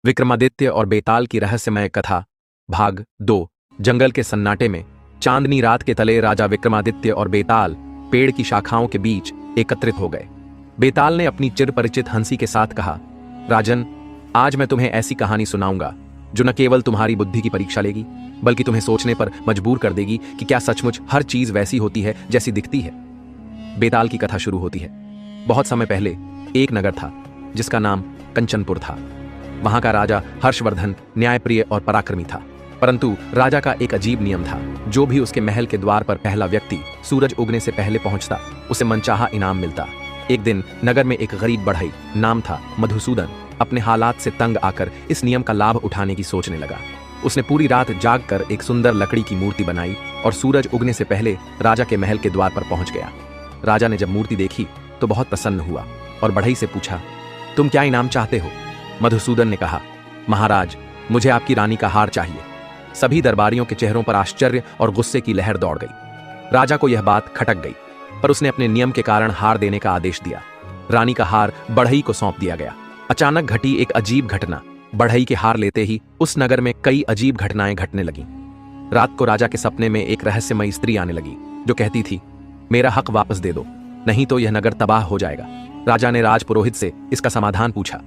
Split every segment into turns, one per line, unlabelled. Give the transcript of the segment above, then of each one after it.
विक्रमादित्य और बेताल की रहस्यमय कथा भाग 2। जंगल के सन्नाटे में चांदनी रात के तले राजा विक्रमादित्य और बेताल पेड़ की शाखाओं के बीच एकत्रित हो गए। बेताल ने अपनी चिरपरिचित हंसी के साथ कहा, राजन, आज मैं तुम्हें ऐसी कहानी सुनाऊंगा जो न केवल तुम्हारी बुद्धि की परीक्षा लेगी बल्कि तुम्हें सोचने पर मजबूर कर देगी कि क्या सचमुच हर चीज वैसी होती है जैसी दिखती है। बेताल की कथा शुरू होती है। बहुत समय पहले एक नगर था जिसका नाम कंचनपुर था। वहां का राजा हर्षवर्धन न्यायप्रिय और पराक्रमी था, परंतु राजा का एक अजीब नियम था। जो भी उसके महल के द्वार पर पहला व्यक्ति सूरज उगने से पहले पहुंचता उसे मनचाहा इनाम मिलता। एक दिन नगर में एक गरीब बढ़ई, नाम था मधुसूदन, अपने हालात से तंग आकर इस नियम का लाभ उठाने की सोचने लगा। उसने पूरी रात जागकर एक सुंदर लकड़ी की मूर्ति बनाई और सूरज उगने से पहले राजा के महल के द्वार पर पहुंच गया। राजा ने जब मूर्ति देखी तो बहुत प्रसन्न हुआ और बढ़ई से पूछा, तुम क्या इनाम चाहते हो? मधुसूदन ने कहा, महाराज, मुझे आपकी रानी का हार चाहिए। सभी दरबारियों के चेहरों पर आश्चर्य और गुस्से की लहर दौड़ गई। राजा को यह बात खटक गई, पर उसने अपने नियम के कारण हार देने का आदेश दिया। रानी का हार बढ़ई को सौंप दिया गया। अचानक घटी एक अजीब घटना। बढ़ई के हार लेते ही उस नगर में कई अजीब घटनाएं घटने लगीं। रात को राजा के सपने में एक रहस्यमयी स्त्री आने लगी जो कहती थी, मेरा हक वापस दे दो, नहीं तो यह नगर तबाह हो जाएगा। राजा ने राजपुरोहित से इसका समाधान पूछा।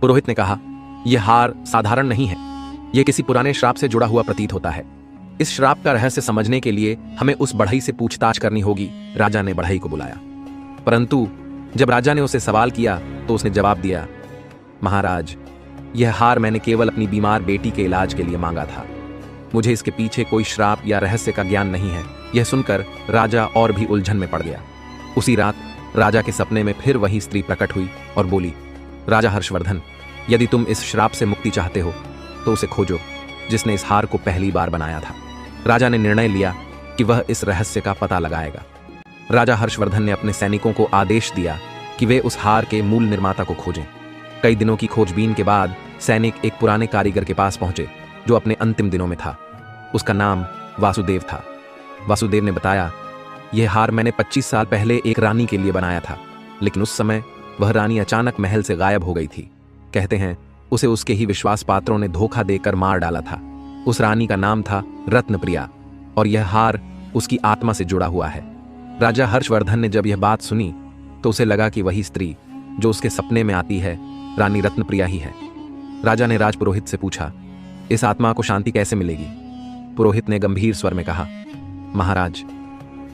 पुरोहित ने कहा, यह हार साधारण नहीं है, यह किसी पुराने श्राप से जुड़ा हुआ प्रतीत होता है। इस श्राप का रहस्य समझने के लिए हमें उस बढ़ई से पूछताछ करनी होगी। राजा ने बढ़ई को बुलाया, परंतु जब राजा ने उसे सवाल किया तो उसने जवाब दिया, महाराज, यह हार मैंने केवल अपनी बीमार बेटी के इलाज के लिए मांगा था। मुझे इसके पीछे कोई श्राप या रहस्य का ज्ञान नहीं है। यह सुनकर राजा और भी उलझन में पड़ गया। उसी रात राजा के सपने में फिर वही स्त्री प्रकट हुई और बोली, राजा हर्षवर्धन, यदि तुम इस श्राप से मुक्ति चाहते हो तो उसे खोजो जिसने इस हार को पहली बार बनाया था। राजा ने निर्णय लिया कि वह इस रहस्य का पता लगाएगा। राजा हर्षवर्धन ने अपने सैनिकों को आदेश दिया कि वे उस हार के मूल निर्माता को खोजें। कई दिनों की खोजबीन के बाद सैनिक एक पुराने कारीगर के पास पहुंचे जो अपने अंतिम दिनों में था। उसका नाम वासुदेव था। वासुदेव ने बताया, यह हार मैंने 25 साल पहले एक रानी के लिए बनाया था, लेकिन उस समय वह रानी अचानक महल से गायब हो गई थी। कहते हैं उसे उसके ही विश्वास पात्रों ने धोखा देकर मार डाला था। उस रानी का नाम था रत्नप्रिया और यह हार उसकी आत्मा से जुड़ा हुआ है। राजा हर्षवर्धन ने जब यह बात सुनी तो उसे लगा कि वही स्त्री जो उसके सपने में आती है रानी रत्नप्रिया ही है। राजा ने राजपुरोहित से पूछा, इस आत्मा को शांति कैसे मिलेगी? पुरोहित ने गंभीर स्वर में कहा, महाराज,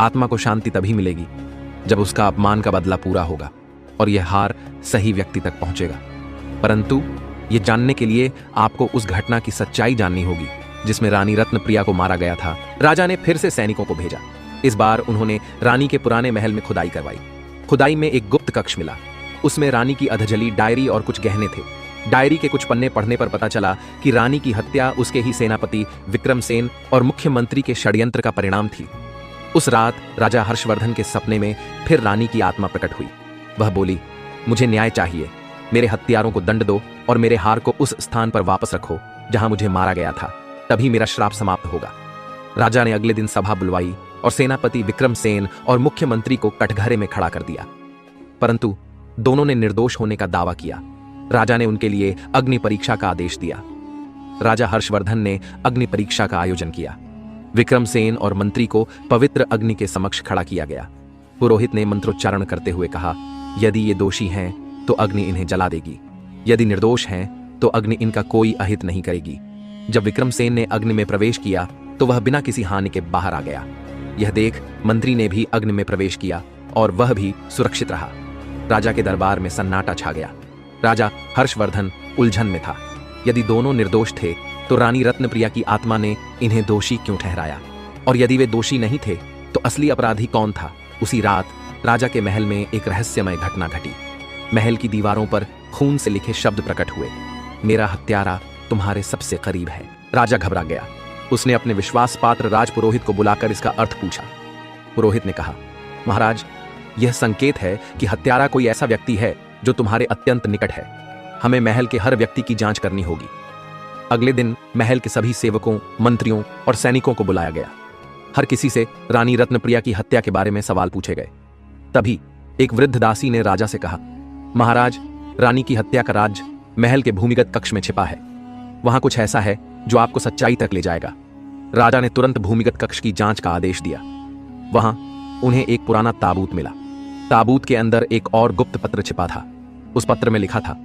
आत्मा को शांति तभी मिलेगी जब उसका अपमान का बदला पूरा होगा और यह हार सही व्यक्ति तक पहुंचेगा। परंतु यह जानने के लिए आपको उस घटना की सच्चाई जाननी होगी जिसमें रानी रत्नप्रिया को मारा गया था। राजा ने फिर से सैनिकों को भेजा। इस बार उन्होंने रानी के पुराने महल में खुदाई करवाई। खुदाई में एक गुप्त कक्ष मिला। उसमें रानी की अधजली डायरी और कुछ गहने थे। डायरी के कुछ पन्ने पढ़ने पर पता चला कि रानी की हत्या उसके ही सेनापति विक्रमसेन और मुख्यमंत्री के षड्यंत्र का परिणाम थी। उस रात राजा हर्षवर्धन के सपने में फिर रानी की आत्मा प्रकट हुई। वह बोली, मुझे न्याय चाहिए, मेरे हत्यारों को दंड दो और मेरे हार को उस स्थान पर वापस रखो जहां मुझे मारा गया था, तभी मेरा श्राप समाप्त होगा। राजा ने अगले दिन सभा बुलवाई और सेनापति विक्रमसेन और मुख्यमंत्री को कटघरे में खड़ा कर दिया, परंतु दोनों ने निर्दोष होने का दावा किया। राजा ने उनके लिए अग्नि परीक्षा का आदेश दिया। राजा हर्षवर्धन ने अग्नि परीक्षा का आयोजन किया। विक्रमसेन और मंत्री को पवित्र अग्नि के समक्ष खड़ा किया गया। पुरोहित ने मंत्रोच्चारण करते हुए कहा, यदि ये दोषी हैं तो अग्नि इन्हें जला देगी, यदि निर्दोष हैं तो अग्नि इनका कोई अहित नहीं करेगी। जब विक्रमसेन ने अग्नि में प्रवेश किया तो वह बिना किसी हानि के बाहर आ गया। यह देख मंत्री ने भी अग्नि में प्रवेश किया और वह भी सुरक्षित रहा। राजा के दरबार में सन्नाटा छा गया। राजा हर्षवर्धन उलझन में था। यदि दोनों निर्दोष थे तो रानी रत्नप्रिया की आत्मा ने इन्हें दोषी क्यों ठहराया, और यदि वे दोषी नहीं थे तो असली अपराधी कौन था? उसी रात राजा के महल में एक रहस्यमय घटना घटी। महल की दीवारों पर खून से लिखे शब्द प्रकट हुए, मेरा हत्यारा तुम्हारे सबसे करीब है। राजा घबरा गया। उसने अपने विश्वास पात्र राजपुरोहित को बुलाकर इसका अर्थ पूछा। पुरोहित ने कहा, महाराज, यह संकेत है कि हत्यारा कोई ऐसा व्यक्ति है जो तुम्हारे अत्यंत निकट है। हमें महल के हर व्यक्ति की जांच करनी होगी। अगले दिन महल के सभी सेवकों, मंत्रियों और सैनिकों को बुलाया गया। हर किसी से रानी रत्नप्रिया की हत्या के बारे में सवाल पूछे गए। तभी एक वृद्ध दासी ने राजा से कहा, महाराज, रानी की हत्या का राज महल के भूमिगत कक्ष में छिपा है। वहां कुछ ऐसा है जो आपको सच्चाई तक ले जाएगा। राजा ने तुरंत भूमिगत कक्ष की जांच का आदेश दिया। वहां उन्हें एक पुराना ताबूत मिला। ताबूत के अंदर एक और गुप्त पत्र छिपा था। उस पत्र में लिखा था,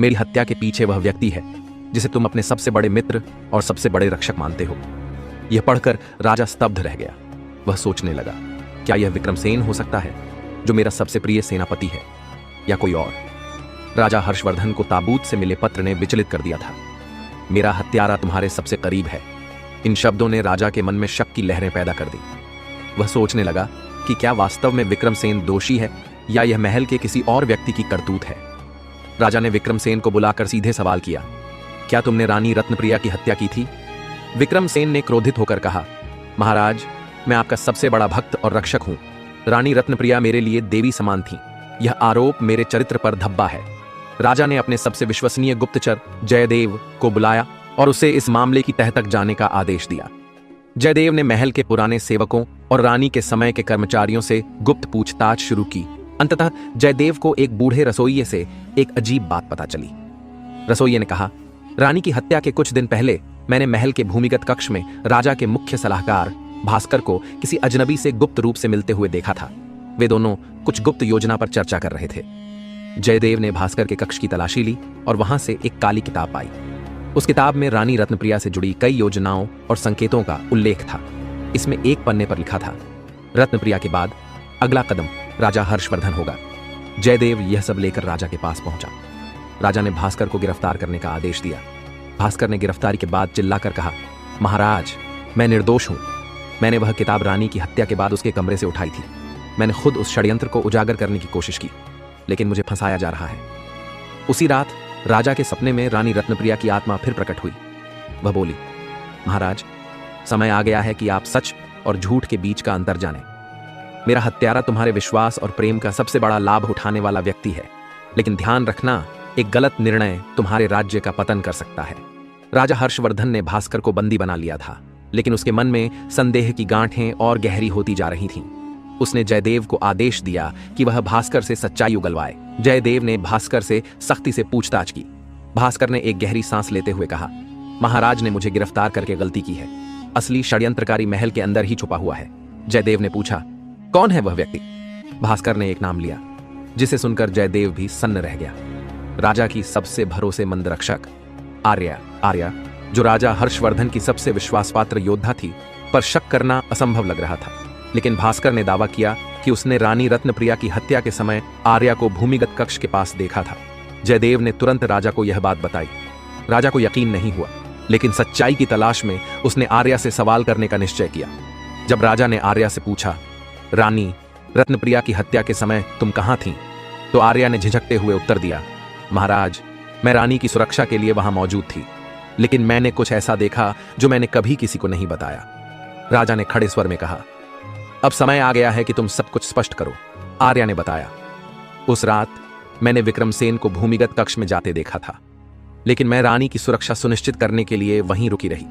मेरी हत्या के पीछे वह व्यक्ति है जिसे तुम अपने सबसे बड़े मित्र और सबसे बड़े रक्षक मानते हो। यह पढ़कर राजा स्तब्ध रह गया। वह सोचने लगा, क्या यह विक्रमसेन हो सकता है जो मेरा सबसे प्रिय सेनापति है, या कोई और? राजा हर्षवर्धन को ताबूत से मिले पत्र ने विचलित कर दिया था। मेरा हत्यारा तुम्हारे सबसे करीब है। इन शब्दों ने राजा के मन में शक की लहरें पैदा कर दी। वह सोचने लगा कि क्या वास्तव में विक्रमसेन दोषी है या यह महल के किसी और व्यक्ति की करतूत है। राजा ने विक्रमसेन को बुलाकर सीधे सवाल किया, क्या तुमने रानी रत्नप्रिया की हत्या की थी? विक्रमसेन ने क्रोधित होकर कहा, महाराज, मैं आपका सबसे बड़ा भक्त और रक्षक हूं। रानी रत्नप्रिया मेरे लिए देवी समान थी। यह आरोप मेरे चरित्र पर धब्बा है। राजा ने अपने सबसे विश्वसनीय गुप्तचर जयदेव को बुलाया और उसे इस मामले की तह तक जाने का आदेश दिया। जयदेव ने महल के पुराने सेवकों और रानी के समय के कर्मचारियों से गुप्त पूछताछ शुरू की। अंततः जयदेव को एक बूढ़े रसोइये से एक अजीब बात पता चली। रसोइये ने कहा, रानी की हत्या के कुछ दिन पहले मैंने महल के भूमिगत कक्ष में राजा के मुख्य सलाहकार भास्कर को किसी अजनबी से गुप्त रूप से मिलते हुए देखा था। वे दोनों कुछ गुप्त योजना पर चर्चा कर रहे थे। जयदेव ने भास्कर के कक्ष की तलाशी ली और वहां से एक काली किताब पाई। उस किताब में रानी रत्नप्रिया से जुड़ी कई योजनाओं और संकेतों का उल्लेख था। इसमें एक पन्ने पर लिखा था, रत्नप्रिया के बाद अगला कदम राजा हर्षवर्धन होगा। जयदेव यह सब लेकर राजा के पास पहुंचा। राजा ने भास्कर को गिरफ्तार करने का आदेश दिया। भास्कर ने गिरफ्तारी के बाद चिल्लाकर कहा, महाराज, मैं निर्दोष हूं। मैंने वह किताब रानी की हत्या के बाद उसके कमरे से उठाई थी। मैंने खुद उस षड्यंत्र को उजागर करने की कोशिश की, लेकिन मुझे फंसाया जा रहा है। उसी रात राजा के सपने में रानी रत्नप्रिया की आत्मा फिर प्रकट हुई। वह बोली, महाराज, समय आ गया है कि आप सच और झूठ के बीच का अंतर जानें। मेरा हत्यारा तुम्हारे विश्वास और प्रेम का सबसे बड़ा लाभ उठाने वाला व्यक्ति है, लेकिन ध्यान रखना, एक गलत निर्णय तुम्हारे राज्य का पतन कर सकता है। राजा हर्षवर्धन ने भास्कर को बंदी बना लिया था, लेकिन उसके मन में संदेह की गांठें और गहरी होती जा रही थीं। उसने जयदेव को आदेश दिया कि वह भास्कर से सच्चाई उगलवाए। जयदेव ने भास्कर से सख्ती से पूछताछ की। भास्कर ने एक गहरी सांस लेते हुए कहा, महाराज ने मुझे गिरफ्तार करके गलती की है। असली षड्यंत्रकारी महल के अंदर ही छुपा हुआ है। जयदेव ने पूछा, कौन है वह व्यक्ति? भास्कर ने एक नाम लिया, जिसे सुनकर जयदेव भी सन्न रह गया। राजा की सबसे भरोसेमंद रक्षक आर्या, जो राजा हर्षवर्धन की सबसे विश्वासपात्र योद्धा थी, पर शक करना असंभव लग रहा था। लेकिन भास्कर ने दावा किया कि उसने रानी रत्नप्रिया की हत्या के समय आर्या को भूमिगत कक्ष के पास देखा था। जयदेव ने तुरंत राजा को यह बात बताई। राजा को यकीन नहीं हुआ, लेकिन सच्चाई की तलाश में उसने आर्या से सवाल करने का निश्चय किया। जब राजा ने आर्या से पूछा, रानी रत्नप्रिया की हत्या के समय तुम कहां थीं? तो आर्या ने झिझकते हुए उत्तर दिया, महाराज, मैं रानी की सुरक्षा के लिए वहां मौजूद थी, लेकिन मैंने कुछ ऐसा देखा जो मैंने कभी किसी को नहीं बताया। राजा ने खड़े स्वर में कहा, अब समय आ गया है कि तुम सब कुछ स्पष्ट करो। आर्या ने बताया, उस रात मैंने विक्रमसेन को भूमिगत कक्ष में जाते देखा था, लेकिन मैं रानी की सुरक्षा सुनिश्चित करने के लिए वहीं रुकी रही।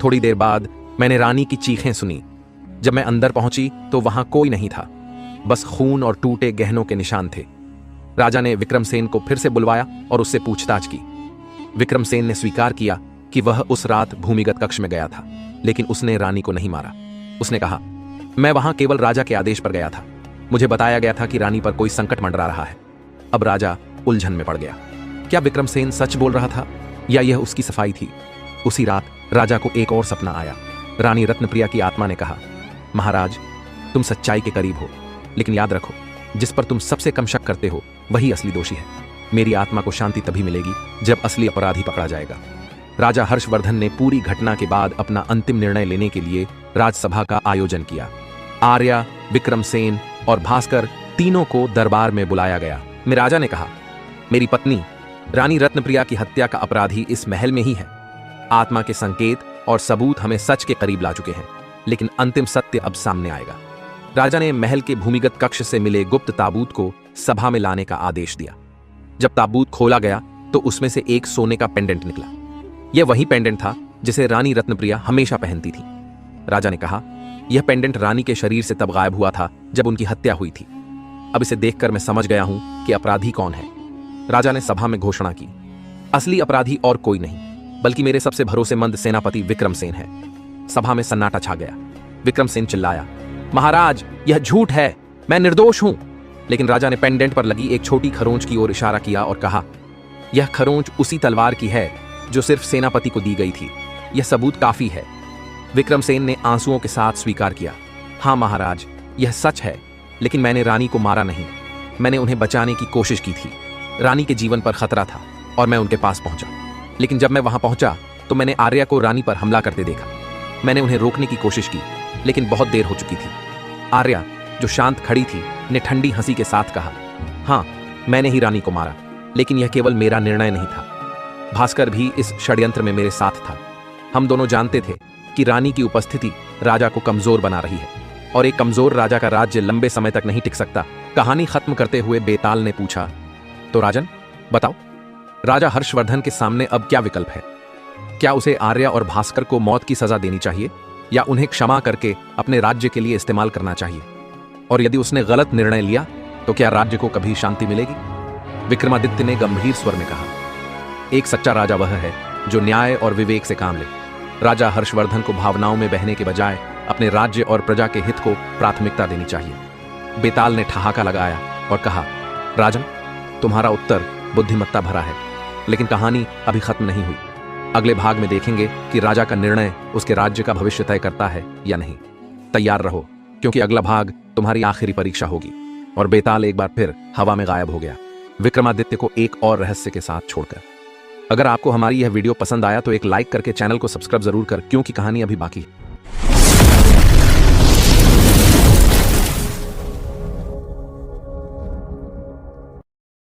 थोड़ी देर बाद मैंने रानी की चीखें सुनी। जब मैं अंदर पहुंची तो वहां कोई नहीं था, बस खून और टूटे गहनों के निशान थे। राजा ने विक्रमसेन को फिर से बुलवाया और उससे पूछताछ की। विक्रमसेन ने स्वीकार किया कि वह उस रात भूमिगत कक्ष में गया था, लेकिन उसने रानी को नहीं मारा। उसने कहा, मैं वहां केवल राजा के आदेश पर गया था। मुझे बताया गया था कि रानी पर कोई संकट मंडरा रहा है। अब राजा उलझन में पड़ गया। क्या विक्रमसेन सच बोल रहा था या यह उसकी सफाई थी? उसी रात राजा को एक और सपना आया। रानी रत्नप्रिया की आत्मा ने कहा, महाराज, तुम सच्चाई के करीब हो, लेकिन याद रखो, जिस पर तुम सबसे कम शक करते हो वही असली दोषी है। मेरी आत्मा को शांति तभी मिलेगी जब असली अपराधी पकड़ा जाएगा। राजा हर्षवर्धन ने पूरी घटना के बाद अपना अंतिम निर्णय लेने के लिए राजसभा का आयोजन किया। आर्या, विक्रमसेन और भास्कर तीनों को दरबार में बुलाया गया। राजा ने कहा, मेरी पत्नी रानी रत्नप्रिया की हत्या का अपराधी इस महल में ही है। आत्मा के संकेत और सबूत हमें सच के करीब ला चुके हैं, लेकिन अंतिम सत्य अब सामने आएगा। राजा ने महल के भूमिगत कक्ष से मिले गुप्त ताबूत को सभा में लाने का आदेश दिया। जब ताबूत खोला गया तो उसमें से एक सोने का पेंडेंट निकला। यह वही पेंडेंट था जिसे रानी रत्नप्रिया हमेशा पहनती थी। राजा ने कहा, यह पेंडेंट रानी के शरीर से तब गायब हुआ था जब उनकी हत्या हुई थी। अब इसे देखकर मैं समझ गया हूं कि अपराधी कौन है। राजा ने सभा में घोषणा की, असली अपराधी और कोई नहीं बल्कि मेरे सबसे भरोसेमंद सेनापति विक्रमसेन है। सभा में सन्नाटा छा गया। विक्रमसेन चिल्लाया, महाराज यह झूठ है, मैं निर्दोष हूं। लेकिन राजा ने पेंडेंट पर लगी एक छोटी खरोंच की ओर इशारा किया और कहा, यह खरोंच उसी तलवार की है जो सिर्फ सेनापति को दी गई थी। यह सबूत काफी है। विक्रमसेन ने आंसुओं के साथ स्वीकार किया, हां महाराज, यह सच है, लेकिन मैंने रानी को मारा नहीं। मैंने उन्हें बचाने की कोशिश की थी। रानी के जीवन पर खतरा था और मैं उनके पास पहुंचा। लेकिन जब मैं वहां पहुंचा तो मैंने आर्या को रानी पर हमला करते देखा। मैंने उन्हें रोकने की कोशिश की, लेकिन बहुत देर हो चुकी थी। आर्या, जो शांत खड़ी थी, ने ठंडी हंसी के साथ कहा, हां, मैंने ही रानी को मारा, लेकिन यह केवल मेरा निर्णय नहीं था। भास्कर भी इस षड्यंत्र में मेरे साथ था। हम दोनों जानते थे कि रानी की उपस्थिति राजा को कमजोर बना रही है और एक कमजोर राजा का राज्य लंबे समय तक नहीं टिक सकता। कहानी खत्म करते हुए बेताल ने पूछा, तो राजन बताओ, राजा हर्षवर्धन के सामने अब क्या विकल्प है? क्या उसे आर्या और भास्कर को मौत की सजा देनी चाहिए या उन्हें क्षमा करके अपने राज्य के लिए इस्तेमाल करना चाहिए? और यदि उसने गलत निर्णय लिया तो क्या राज्य को कभी शांति मिलेगी? विक्रमादित्य ने गंभीर स्वर में कहा, एक सच्चा राजा वह है जो न्याय और विवेक से काम ले। राजा हर्षवर्धन को भावनाओं में बहने के बजाय अपने राज्य और प्रजा के हित को प्राथमिकता देनी चाहिए। बेताल ने ठहाका लगाया और कहा, राजन, तुम्हारा उत्तर बुद्धिमत्ता भरा है, लेकिन कहानी अभी खत्म नहीं हुई। अगले भाग में देखेंगे कि राजा का निर्णय उसके राज्य का भविष्य तय करता है या नहीं। तैयार रहो, क्योंकि अगला भाग तुम्हारी आखिरी परीक्षा होगी। और बेताल एक बार फिर हवा में गायब हो गया, विक्रमादित्य को एक और रहस्य के साथ छोड़कर। अगर आपको हमारी यह वीडियो पसंद आया तो एक लाइक करके चैनल को सब्सक्राइब जरूर कर, क्योंकि कहानी अभी बाकी है।